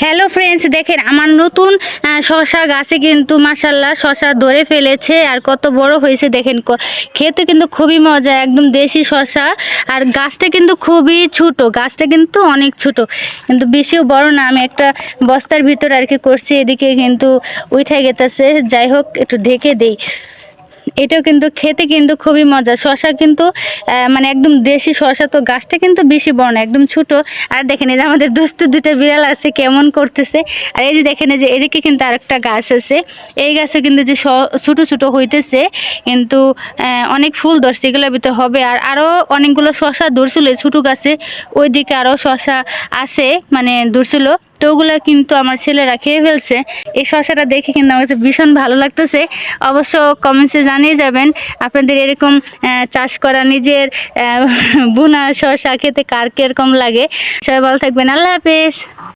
Hello friends, দেখেন আমার নতুন শশা গাছে কিন্তু মাশাল্লাহ শশা ধরে ফেলেছে আর কত বড় হয়েছে দেখেন। খেতে কিন্তু খুবই মজা, একদম দেশি শশা। আর গাছটা কিন্তু খুবই ছোট, গাছটা কিন্তু অনেক ছোট, কিন্তু বেশিও বড় না। আমি একটা বস্তার ভিতর আর কি করছি, এদিকে কিন্তু উঠে গেতেছে। যাই হোক, একটু ঢেকে দেই। এটাও কিন্তু খেতে কিন্তু খুবই মজা। শশা কিন্তু মানে একদম দেশি শশা, তো গাছটা কিন্তু বেশি বড় না, একদম ছোট। আর দেখেন এই যে আমাদের দুষ্টু দুটো বিড়াল আছে কেমন করতেছে। আর এই যে দেখেন এই যে এদিকে কিন্তু আরেকটা গাছ আছে, এই গাছে কিন্তু যে ছোট ছোট হইতেছে, কিন্তু অনেক ফুল ধরছে, এগুলোর ভিতরে হবে। আর আরও অনেকগুলো শশা ধরছিল ছোটো গাছে, ওইদিকে আরও শশা আছে মানে ধরছিল, তো ওগুলো কিন্তু আমার ছেলেরা খেয়ে ফেলছে। এই শশাটা দেখে কিন্তু আমার কাছে ভীষণ ভালো লাগতেছে। অবশ্য কমেন্টসে জানিয়ে যাবেন আপনাদের এরকম চাষ করা নিজের বোনা শশা খেতে কার কীরকম লাগে। সবাই ভালো থাকবেন, আল্লাহ হাফেজ।